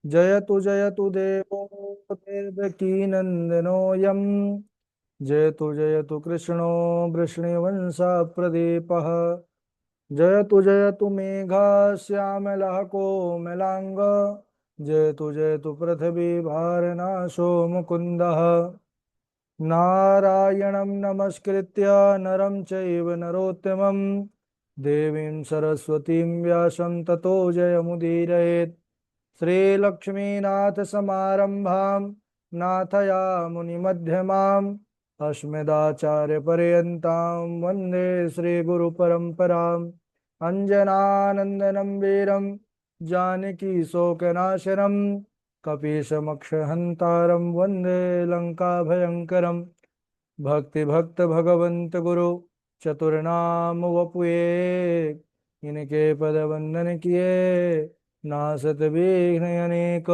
जयतु देवो देवकीनन्दनोऽयं। जयतु कृष्णो वृष्णिवंशप्रदीपः। जयतु मेघा श्यामलः कोमलाङ्ग। जयतु पृथिवी भारनाशो मुकुन्दः। नारायणं नमस्कृत्य नरं चैव नरोत्तमं देवीं सरस्वतीं व्यासं ततो जयमुदीरयेत्। श्रीलक्ष्मीनाथसमारम्भां नाथयामुनिमध्यमाम् अस्मदाचार्यपर्यन्तां वन्दे श्रीगुरुपरम्पराम्। अञ्जनानन्दनं वीरं जानकीशोकनाशनं कपीशमक्षहन्तारं वन्दे लङ्काभयङ्करम्। भक्ति भक्त भगवंत गुरु चतुर्नाम वपुए। इनके पद वंदन किए नासत विघ्न अनेक।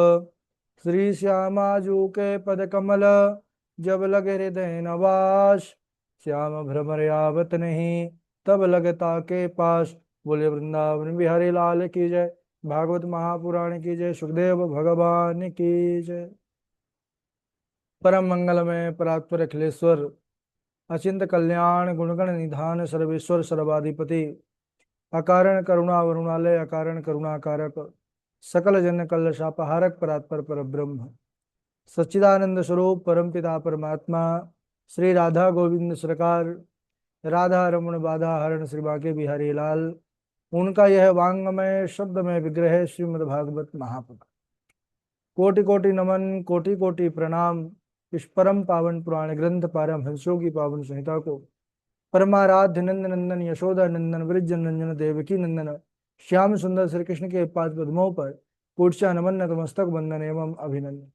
श्री श्यामाजू के पद कमल जब लगे हृदय नवास। श्याम भ्रमर आवत नहीं तब लगता के पास। बोले वृंदावन बिहारी लाल की जय। भागवत महापुराण की जय। सुखदेव भगवान की जय। परम मंगलमय परात्पर अखिलेश्वर अचिंत कल्याण गुणगण निधान सर्वेश्वर सर्वाधिपति अकारण करुणा वरुणालय अकारण करुणाकारक सकल जन कल शापहारक परात्पर पर ब्रह्म सच्चिदानंद स्वरूप परमपिता परमात्मा श्री राधा गोविंद सरकार राधा रमण बाधा हरण श्री बाके बिहारी लाल उनका यह वांगमय शब्दमय विग्रह श्रीमद् भागवत महापुराण। कोटि कोटि नमन कोटि कोटि प्रणाम। इस परम पावन पुराण ग्रंथ पारमहंसों की पावन संहिता को परमाराध्य नंद नंदन यशोदा नंदन वृज नंदन देवकी नंदन श्याम सुंदर श्री कृष्ण के पाद पद्मों पर कोटचा नमन नतमस्तक वंदन एवं अभिनंदन।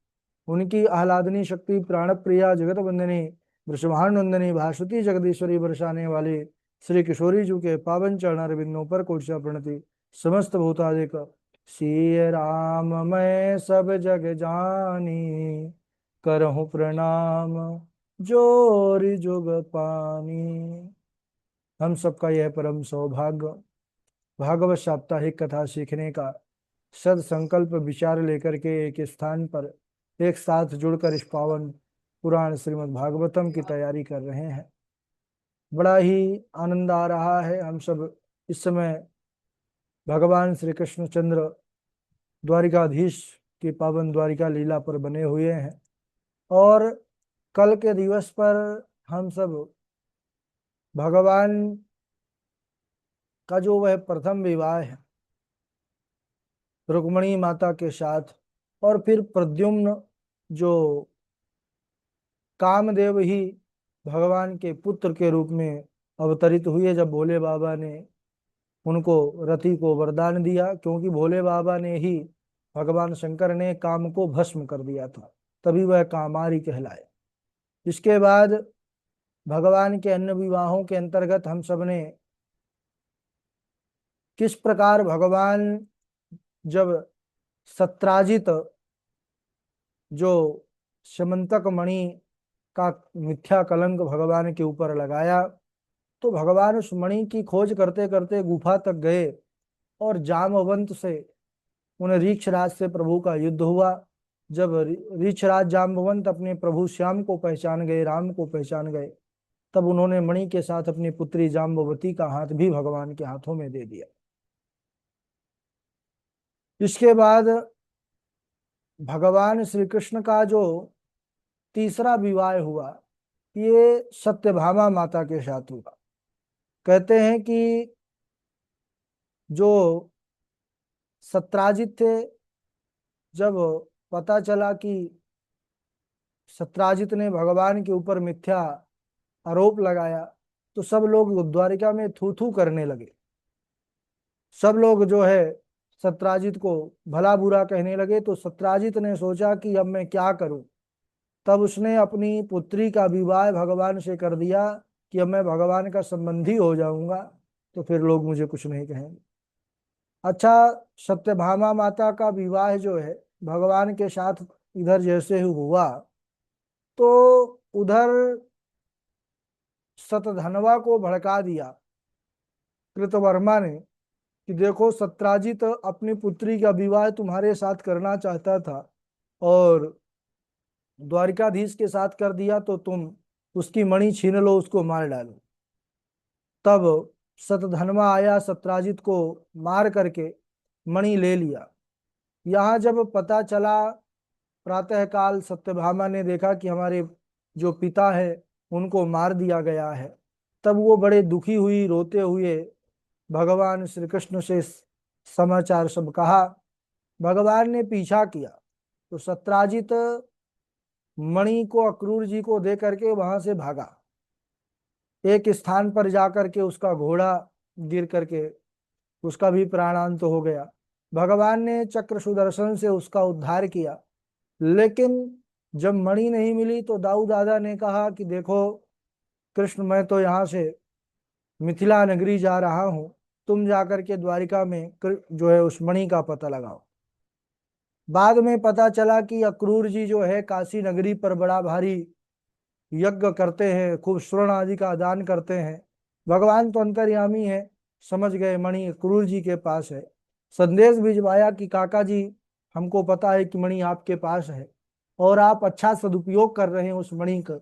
उनकी आह्लादनी शक्ति प्राण प्रिया जगत वंदनी वृषभानुनंदनी भास्वती जगदीश्वरी बरसाने वाले श्री किशोरी जी के पावन चरण बिंदों पर कोटचा प्रणति। समस्त भूतादिक सिय राम मैं सब जग जानी करहूँ प्रणाम जोरि जुग पानी। हम सबका यह परम सौभाग्य भागवत साप्ताहिक कथा सीखने का सद संकल्प विचार लेकर के एक स्थान पर एक साथ जुड़कर इस पावन पुराण श्रीमद् भागवतम की तैयारी कर रहे हैं। बड़ा ही आनंद आ रहा है। हम सब इस समय भगवान श्री कृष्णचंद्र द्वारिकाधीश की पावन द्वारिका लीला पर बने हुए हैं और कल के दिवस पर हम सब भगवान का जो वह प्रथम विवाह है रुक्मणी माता के साथ और फिर प्रद्युम्न जो कामदेव ही भगवान के पुत्र के रूप में अवतरित हुए जब भोले बाबा ने उनको रति को वरदान दिया, क्योंकि भोले बाबा ने ही भगवान शंकर ने काम को भस्म कर दिया था, तभी वह कामारी कहलाए। इसके बाद भगवान के अन्य विवाहों के अंतर्गत हम सब ने किस प्रकार भगवान जब सत्राजित जो समंतक मणि का मिथ्या कलंक भगवान के ऊपर लगाया तो भगवान उस मणि की खोज करते करते गुफा तक गए और जामवंत से उन रीक्षराज से प्रभु का युद्ध हुआ। जब रीक्षराज जाम्बवंत अपने प्रभु श्याम को पहचान गए, राम को पहचान गए, तब उन्होंने मणि के साथ अपनी पुत्री जाम्बवती का हाथ भी भगवान के हाथों में दे दिया। इसके बाद भगवान श्री कृष्ण का जो तीसरा विवाह हुआ ये सत्यभामा माता के साथ हुआ। कहते हैं कि जो सत्राजित थे, जब पता चला कि सत्राजित ने भगवान के ऊपर मिथ्या आरोप लगाया तो सब लोग द्वारिका में थू थू करने लगे। सब लोग जो है सत्राजित को भला बुरा कहने लगे। तो सत्राजित ने सोचा कि अब मैं क्या करूं। तब उसने अपनी पुत्री का विवाह भगवान से कर दिया कि अब मैं भगवान का संबंधी हो जाऊंगा तो फिर लोग मुझे कुछ नहीं कहेंगे। अच्छा, सत्यभामा माता का विवाह जो है भगवान के साथ इधर जैसे ही हुआ तो उधर शतधनवा को भड़का दिया कृतवर्मा ने कि देखो सत्राजित अपनी पुत्री का विवाह तुम्हारे साथ करना चाहता था और द्वारिकाधीश के साथ कर दिया, तो तुम उसकी मणि छीन लो, उसको मार डालो। तब शतधन्वा आया, सत्राजित को मार करके मणि ले लिया। यहाँ जब पता चला, प्रातःकाल सत्यभामा ने देखा कि हमारे जो पिता है उनको मार दिया गया है, तब वो बड़े दुखी हुई, रोते हुए भगवान श्री कृष्ण से समाचार सब कहा। भगवान ने पीछा किया तो सत्राजित मणि को अक्रूर जी को दे करके वहां से भागा। एक स्थान पर जाकर के उसका घोड़ा गिर करके उसका भी प्राणांत हो गया। भगवान ने चक्र सुदर्शन से उसका उद्धार किया। लेकिन जब मणि नहीं मिली तो दाऊ दादा ने कहा कि देखो कृष्ण, मैं तो यहाँ से मिथिला नगरी जा रहा हूँ, तुम जाकर के द्वारिका में जो है उस मणि का पता लगाओ। बाद में पता चला कि अक्रूर जी जो है काशी नगरी पर बड़ा भारी यज्ञ करते हैं, खूब स्वर्ण आदि का दान करते हैं। भगवान तो अंतर्यामी है, समझ गए मणि अक्रूर जी के पास है। संदेश भिजवाया कि काका जी, हमको पता है कि मणि आपके पास है और आप अच्छा सदुपयोग कर रहे हैं उस मणि का,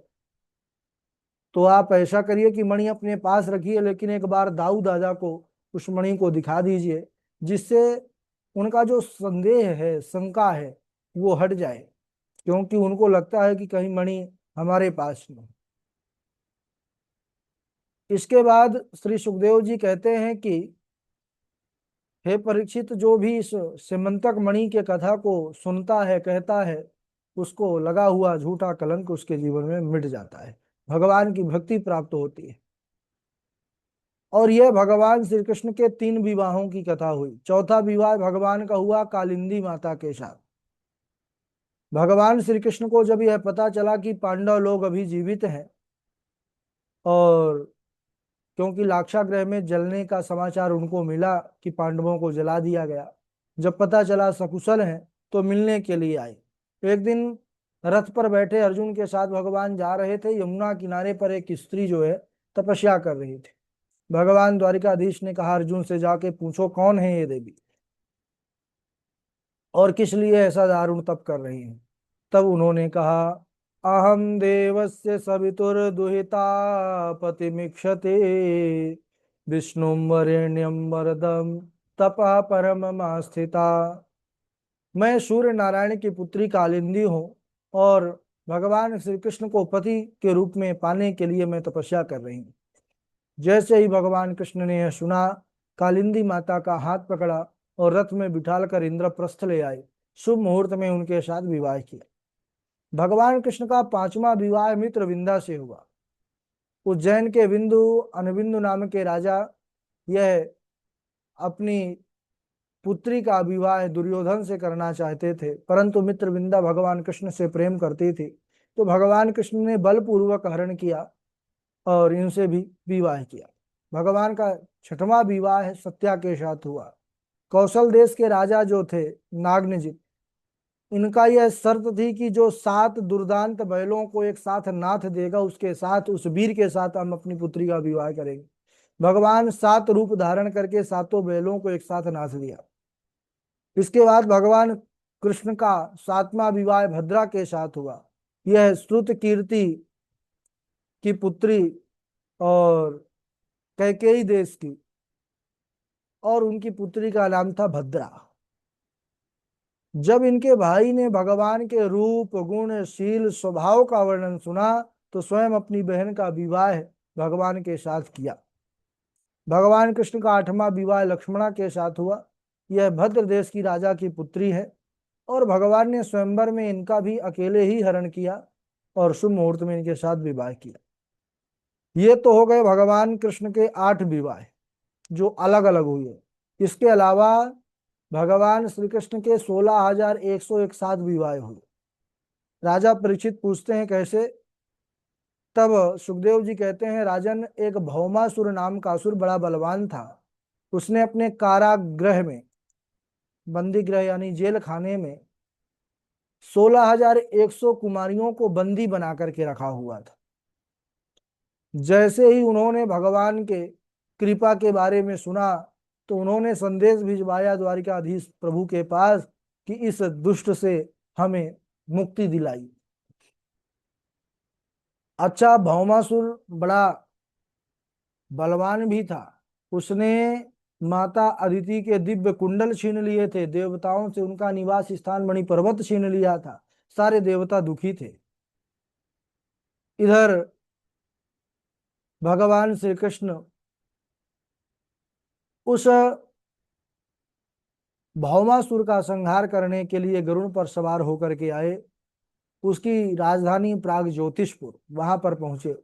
तो आप ऐसा करिए कि मणि अपने पास रखिए, लेकिन एक बार दाऊ दादा को उस मणि को दिखा दीजिए, जिससे उनका जो संदेह है, शंका है, वो हट जाए, क्योंकि उनको लगता है कि कहीं मणि हमारे पास नहीं। इसके बाद श्री सुखदेव जी कहते हैं कि हे परीक्षित, जो भी इस सिमंतक मणि के कथा को सुनता है, कहता है, उसको लगा हुआ झूठा कलंक उसके जीवन में मिट जाता है, भगवान की भक्ति प्राप्त होती है। और यह भगवान श्री कृष्ण के 3 विवाहों की कथा हुई। चौथा विवाह भगवान का हुआ कालिंदी माता के साथ। भगवान श्री कृष्ण को जब यह पता चला कि पांडव लोग अभी जीवित हैं, और क्योंकि लाक्षागृह में जलने का समाचार उनको मिला कि पांडवों को जला दिया गया, जब पता चला सकुशल हैं तो मिलने के लिए आए। एक दिन रथ पर बैठे अर्जुन के साथ भगवान जा रहे थे। यमुना किनारे पर एक स्त्री जो है तपस्या कर रही थी। भगवान द्वारिकाधीश ने कहा अर्जुन से जाके पूछो कौन है ये देवी और किस लिए ऐसा दारुण तप कर रही है। तब उन्होंने कहा, अहम देवस्य सवितुर्दुहिता पतिमीक्षते विष्णुं वरेण्यं वरदं तपः परममास्थिता। मैं सूर्य नारायण की पुत्री कालिंदी हूँ और भगवान श्री कृष्ण को पति के रूप में पाने के लिए मैं तपस्या कर रही हूँ। जैसे ही भगवान कृष्ण ने यह सुना, कालिंदी माता का हाथ पकड़ा और रथ में बिठालकर इंद्रप्रस्थ ले आए। शुभ मुहूर्त में उनके साथ विवाह किया। भगवान कृष्ण का 5वां विवाह मित्रविंदा से हुआ। उज्जैन के बिंदु अनबिंदु नाम के राजा यह अपनी पुत्री का विवाह दुर्योधन से करना चाहते थे, परंतु मित्रविंदा भगवान कृष्ण से प्रेम करती थी, तो भगवान कृष्ण ने बलपूर्वक हरण किया और इनसे भी विवाह किया। भगवान का 6वां विवाह सत्या के साथ हुआ। कौशल देश के राजा जो थे नागनजित, इनका यह शर्त थी कि जो 7 दुर्दांत बैलों को एक साथ नाथ देगा, उसके साथ, उस वीर के साथ हम अपनी पुत्री का विवाह करेंगे। भगवान 7 रूप धारण करके 7 बैलों को एक साथ नाथ दिया। इसके बाद भगवान कृष्ण का 7वां विवाह भद्रा के साथ हुआ। यह श्रुत कीर्ति की पुत्री और कैकेयी देश की, और उनकी पुत्री का नाम था भद्रा। जब इनके भाई ने भगवान के रूप, गुण, शील, स्वभाव का वर्णन सुना, तो स्वयं अपनी बहन का विवाह भगवान के साथ किया। भगवान कृष्ण का 8वां विवाह लक्ष्मणा के साथ हुआ। यह भद्र देश की राजा की पुत्री है और भगवान ने स्वयंवर में इनका भी अकेले ही हरण किया और शुभ मुहूर्त में इनके साथ विवाह किया। ये तो हो गए भगवान कृष्ण के 8 विवाह जो अलग अलग हुए। इसके अलावा भगवान श्री कृष्ण के 16,101 विवाह हुए। राजा परीक्षित पूछते हैं कैसे? तब सुखदेव जी कहते हैं, राजन, एक भौमासुर नाम का असुर बड़ा बलवान था। उसने अपने कारागृह में, बंदी गृह यानी जेल खाने में, 16,100 कुमारियों को बंदी बना करके रखा हुआ था। जैसे ही उन्होंने भगवान के कृपा के बारे में सुना, तो उन्होंने संदेश भिजवाया द्वारिकाधीश प्रभु के पास कि इस दुष्ट से हमें मुक्ति दिलाई। अच्छा, भौमासुर बड़ा बलवान भी था। उसने माता अदिति के दिव्य कुंडल छीन लिए थे, देवताओं से उनका निवास स्थान मणि पर्वत छीन लिया था। सारे देवता दुखी थे। इधर भगवान श्री कृष्ण उस भौमासुर का संहार करने के लिए गरुड़ पर सवार होकर के आए। उसकी राजधानी प्राग ज्योतिषपुर, वहां पर पहुंचे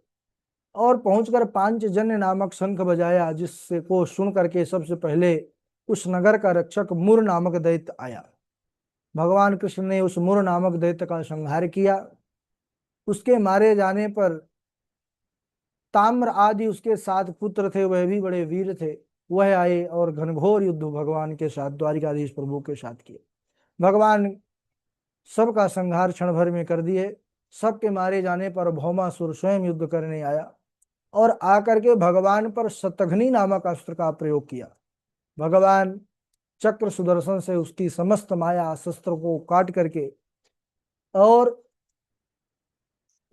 और पहुंचकर पांचजन्य नामक शंख बजाया, जिससे को सुन करके सबसे पहले उस नगर का रक्षक मुर नामक दैत्य आया। भगवान कृष्ण ने उस मुर नामक दैत्य का संहार किया। उसके मारे जाने पर ताम्र आदि उसके 7 पुत्र थे, वह भी बड़े वीर थे। वह आए और घनघोर युद्ध भगवान के साथ, द्वारिकाधीश प्रभु के साथ किए। भगवान सबका संहार क्षण भर में कर दिए। सबके मारे जाने पर भौमासुर स्वयं युद्ध करने आया और आकर के भगवान पर शतघ्नी नामक अस्त्र का प्रयोग किया। भगवान चक्र सुदर्शन से उसकी समस्त माया शस्त्र को काट करके और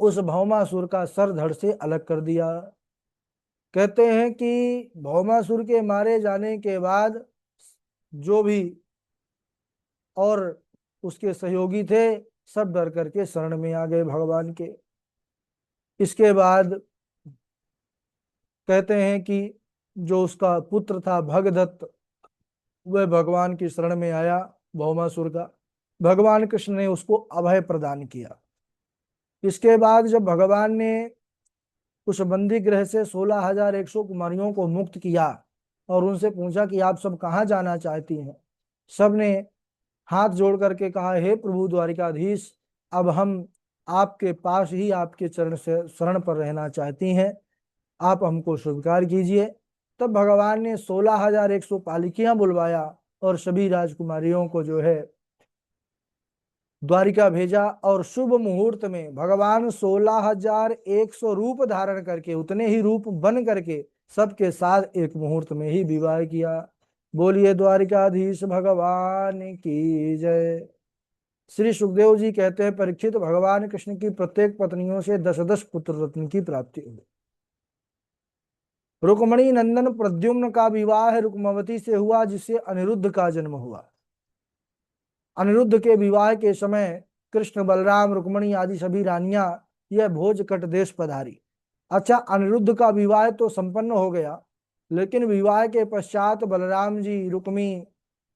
उस भौमासुर का सर धड़ से अलग कर दिया। कहते हैं कि भौमासुर के मारे जाने के बाद जो भी और उसके सहयोगी थे, सब डर करके शरण में आ गए भगवान के। इसके बाद कहते हैं कि जो उसका पुत्र था भगदत्त, वह भगवान की शरण में आया भौमासुर का। भगवान कृष्ण ने उसको अभय प्रदान किया। इसके बाद जब भगवान ने उस बंदी गृह से 16,100 कुमारियों को मुक्त किया और उनसे पूछा कि आप सब कहाँ जाना चाहती हैं, सब ने हाथ जोड़ करके कहा, हे प्रभु द्वारिकाधीश, अब हम आपके पास ही आपके चरण से शरण पर रहना चाहती हैं, आप हमको स्वीकार कीजिए। तब भगवान ने 16,100 पालिकियां बुलवाया और सभी राजकुमारियों को जो है द्वारिका भेजा। और शुभ मुहूर्त में भगवान 16,100 रूप धारण करके, उतने ही रूप बन करके सबके साथ एक मुहूर्त में ही विवाह किया। बोलिए द्वारिकाधीश भगवान की जय। श्री सुखदेव जी कहते हैं, परीक्षित, भगवान कृष्ण की प्रत्येक पत्नियों से 10-10 पुत्र रत्न की प्राप्ति हुई। रुक्मणी नंदन प्रद्युम्न का विवाह रुक्मवती से हुआ, जिससे अनिरुद्ध का जन्म हुआ। अनिरुद्ध के विवाह के समय कृष्ण, बलराम, रुक्मणी आदि सभी रानियां यह भोजकट देश पधारी। अच्छा, अनिरुद्ध का विवाह तो संपन्न हो गया, लेकिन विवाह के पश्चात बलराम जी, रुक्मी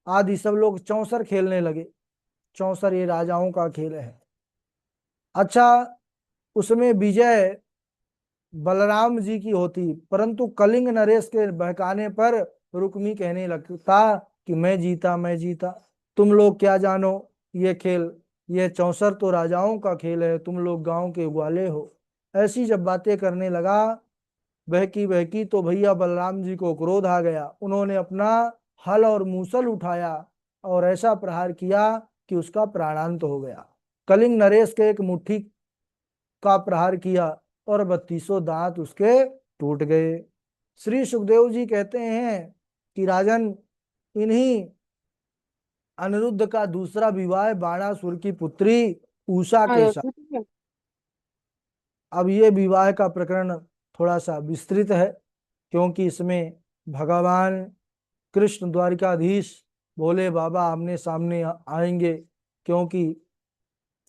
आदि सब लोग चौसर खेलने लगे। चौसर ये राजाओं का खेल है। अच्छा, उसमें विजय बलराम जी की होती, परंतु कलिंग नरेश के बहकाने पर रुक्मी कहने लगता कि मैं जीता, मैं जीता, तुम लोग क्या जानो ये खेल, ये चौसर तो राजाओं का खेल है, तुम लोग गांव के ग्वाले हो। ऐसी जब बातें करने लगा बहकी बहकी, तो भैया बलराम जी को क्रोध आ गया। उन्होंने अपना हल और मूसल उठाया और ऐसा प्रहार किया कि उसका प्राणांत हो गया। कलिंग नरेश के एक मुट्ठी का प्रहार किया और 32 दांत उसके टूट गए। श्री सुखदेव जी कहते हैं कि राजन, इन्हीं अनिरुद्ध का दूसरा विवाह बाणासुर की पुत्री उषा के साथ। अब ये विवाह का प्रकरण थोड़ा सा विस्तृत है, क्योंकि इसमें भगवान कृष्ण द्वारिकाधीश भोले बाबा आमने सामने आएंगे। क्योंकि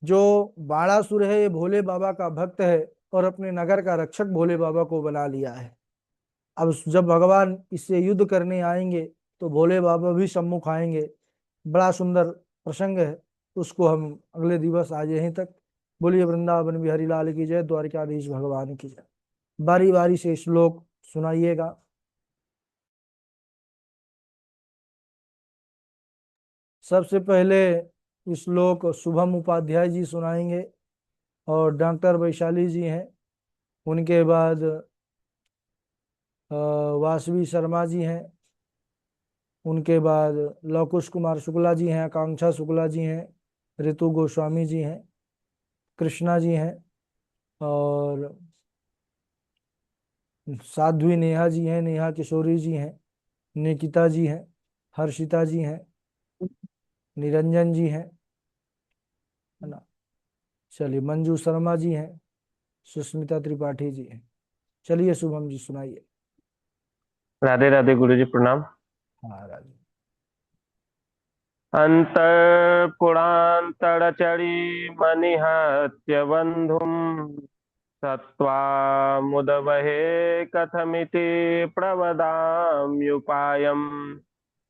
जो बाणासुर है ये भोले बाबा का भक्त है और अपने नगर का रक्षक भोले बाबा को बना लिया है। अब जब भगवान इससे युद्ध करने आएंगे तो भोले बाबा भी सम्मुख आएंगे। बड़ा सुंदर प्रसंग है, उसको हम अगले दिवस आज यहीं तक। बोलिए वृंदावन बिहारी लाल की जय, द्वारिकाधीश भगवान की जय। बारी बारी से श्लोक सुनाइएगा। सबसे पहले श्लोक शुभम उपाध्याय जी सुनाएंगे और डॉक्टर वैशाली जी हैं। उनके बाद वासवी शर्मा जी हैं। उनके बाद लवकुश कुमार शुक्ला जी हैं, आकांक्षा शुक्ला जी हैं, ऋतु गोस्वामी जी हैं, कृष्णा जी हैं और साध्वी नेहा जी हैं, नेहा किशोरी जी हैं। निकिता जी हैं, हर्षिता जी हैं, निरंजन जी हैं, है ना। चलिए, मंजू शर्मा जी हैं, सुष्मिता त्रिपाठी जी हैं। चलिए शुभम जी सुनाइए। राधे राधे गुरु जी प्रणाम। हाँ राजू। अंतपुरांतरचरी मनिहत्य बंधुम सत्त्वामुदवहे कथमिति प्रवदाम्युपायम्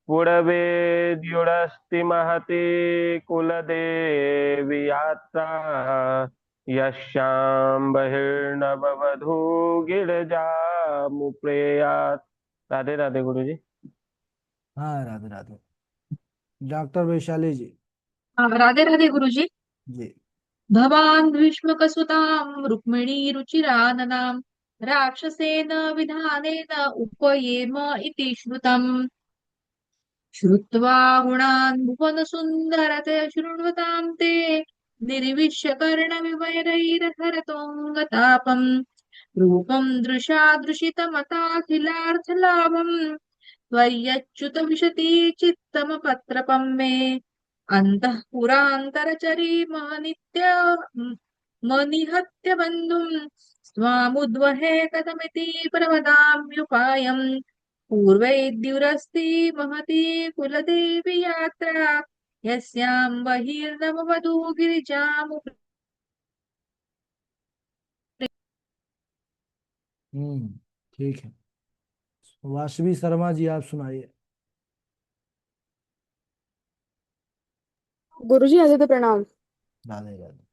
पुरवेद्युरस्ति महती कुलदेवी यात्रा यस्यां बहिर्नववधू गिरिजामुपेयात्। राधे राधे गुरु जी। हाँ राधे राधे। डॉक्टर वैशाली जी। हाँ, राधे राधे गुरुजी। जी। भवान् भीष्मकसुतां रुक्मिणी रुचिराननां राक्षसेन विधानेन उपयेम इति श्रुतम्। श्रुत्वा गुणान् भुवनसुन्दरतया शृण्वतां ते निर्विश्य कर्णविवरैर्हरतोऽङ्गतापम् रूपं दृशादृशितमताखिलार्थलाभम् त्वय्यच्युत विशति चित्तमपत्रपं मे अन्तःपुरान्तरचरीमनित्य मनिहत्य बन्धुम् स्वामुद्वहे कथमिति प्रवदाम्युपायम् पूर्वैद्युरस्ति महती कुलदेवी यात्रा यस्यां बहिर्नववधू गिरिजामुपरि। ठीक है। वासवी शर्मा जी आप सुनाइए। गुरुजी आदित्य प्रणाम। राधे राधे।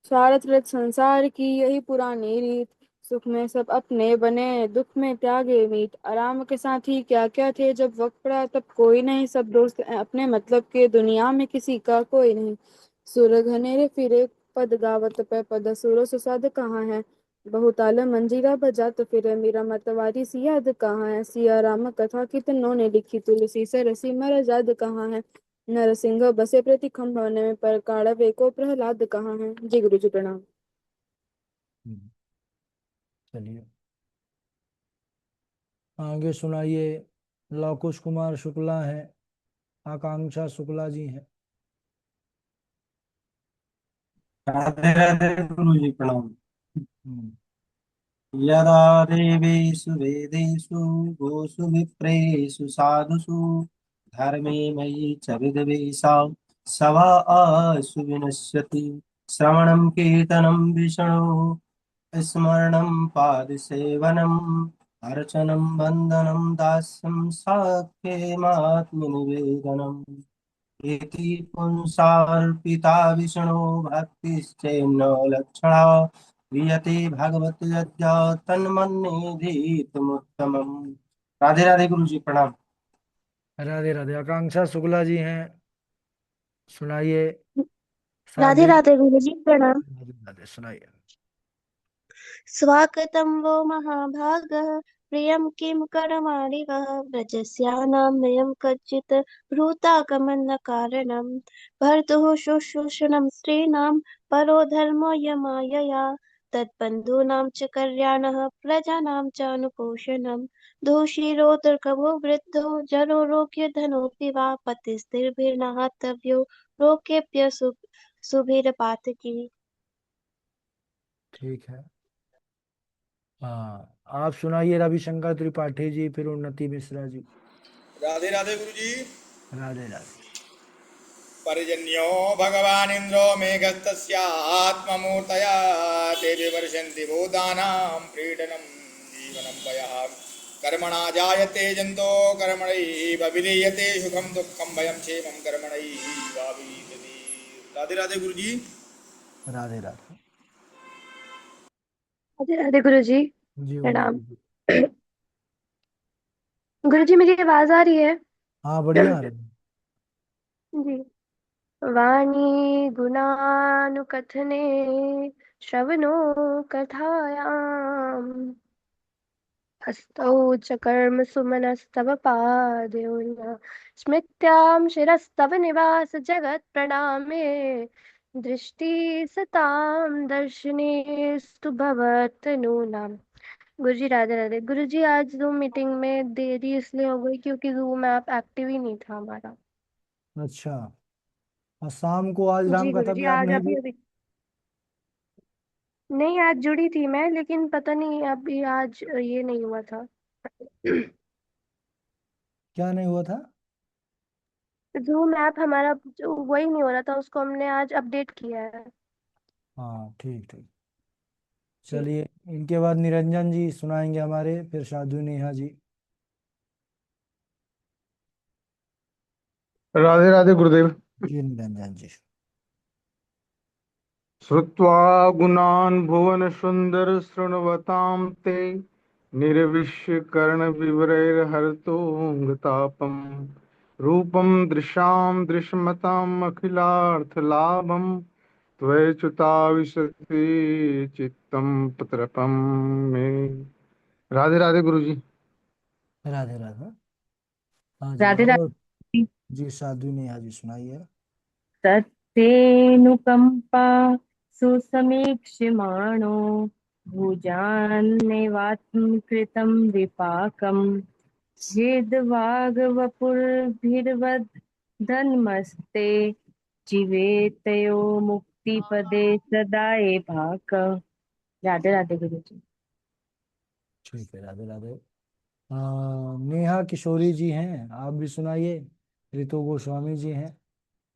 सारथ रथ संसार की यही पुरानी रीत, सुख में सब अपने बने दुख में त्यागे मीत। आराम के साथी क्या क्या थे जब वक्त पड़ा तब कोई नहीं, सब दोस्त अपने मतलब के दुनिया में किसी का कोई नहीं। सुर घनेरे फिरे पद गावत पे पद सुरो सुसाद कहाँ है, बहुताल मंजीरा बजा तो फिरे मेरा मतवारी सी याद कहाँ है। सिया राम कथा कितनों ने लिखी तुलसी से रसी मर जाद कहाँ है। नरसिंह बसे प्रति खम्भवन में पर काढ़वे को प्रहलाद कहाँ है। जी गुरु जी प्रणाम। हम्म, चलिए आगे सुनाइए। लवकुश कुमार शुक्ला हैं, आकांक्षा शुक्ला जी हैं। राधे राधे गुरु जी प्रणाम। हम्म, यदा देवेषु वेदेषु गोषु विप्रेषु साधुषु धर्मे मयि च विद्वेषा सवा आसु विनश्यति। श्रवणं कीर्तनं विष्णो स्मरणं पादसेवनम् अर्चनं वन्दनं दास्यं साख्यमात्मनिवेदनम्। इति पुंसार्पिता विष्णो भक्तिश्चेन्न लक्षणा क्रियते भगवत यज्ञ तन्मन्येधीतमुत्तमम्। राधे राधे गुरु जी प्रणाम। राधे राधे। आकांक्षा शुक्ला जी हैं, सुनाइए। राधे साध्वी। राधे गुरु जी प्रणाम। राधे राधे सुनाइए। स्वागतं वो महाभागः प्रियं किं करवाणि वः व्रजस्यानां नयं कच्चित् भ्रूतागमन कारणं भर्तुः शुश्रूषणं स्त्रीणां परो धर्मो यमायया तद्बन्धूनां च कल्याणः प्रजानां च अनुपोषणं दोषीरोदर्कभो वृद्धो जरो धनोऽपि वा पतिस्त्रीभिर्नाहतव्यो लोकेभ्यः सुभिरपातकी। ठीक है। हाँ आप सुनाइए, रविशंकर त्रिपाठी जी, फिर उन्नति मिश्रा जी। राधे राधे गुरु जी। राधे राधे। पर्जन्यो भगवानिन्द्रो मेघस्तस्यात्ममूर्तया ते वर्षन्ति भूतानां प्रीडनं जीवनं पयः कर्मणा जायते जन्तो कर्मणैव विलीयते सुखं दुःखं भयं क्षेमं कर्मणैवाभिधीयते। राधे राधे गुरु जी। राधे राधे। राधे राधे गुरु जी जी प्रणाम। उन्नति जी। गुरु जी मेरी आवाज आ रही है? हाँ बढ़िया आ रहे हैं। जी। वाणी गुणानुकथने श्रवणो कथायाम् हस्तौ च कर्म सुमनस्तव पादयोः स्मृत्यां शिरस्तव निवास जगत् प्रणामे दृष्टि सतां दर्शनेस्तु भवतनूनां गुरुजी राधे राधे। गुरुजी आज जूम मीटिंग में देरी इसलिए हो गई क्योंकि जूम ऐप एक्टिव ही नहीं था हमारा। अच्छा। और शाम को आज जी राम कथा गुरुजी में आप आज नहीं अभी थी? अभी नहीं, आज जुड़ी थी मैं, लेकिन पता नहीं अभी आज ये नहीं हुआ था। क्या नहीं हुआ था? जूम ऐप हमारा जो वही नहीं हो रहा था, उसको हमने आज अपडेट किया है। हाँ ठीक ठीक। जी। चलिए, इनके बाद निरंजन जी सुनाएंगे हमारे, फिर साधु नेहा जी। राधे राधे गुरुदेव। जी निरंजन जी। श्रुत्वा गुणान् भुवन सुंदर शृण्वतां ते निर्विश्य कर्ण विवरैर्हर्तोऽङ्गतापम् रूपं दृशां दृश्यमताम् अखिलार्थलाभं त्वय्युता विशति चित्तं पत्रपं मे। राधे राधे गुरु जी। राधे राधे। हाँ जी, राधे और राधे। जी साधु नेहा जी सुनाइए। तत्तेऽनुकम्पा सुसमीक्ष्यमाणो भुजान्नेवात्मकृतं विपाकम् भेदवागवपुर्भिर्वदन्मस्ते जीवेतयो मुक्तिपदे सदाए भाक। राधे राधे गुरु जी। ठीक है, राधे राधे। नेहा किशोरी जी हैं, आप भी सुनाइए। ऋतु गोस्वामी जी हैं।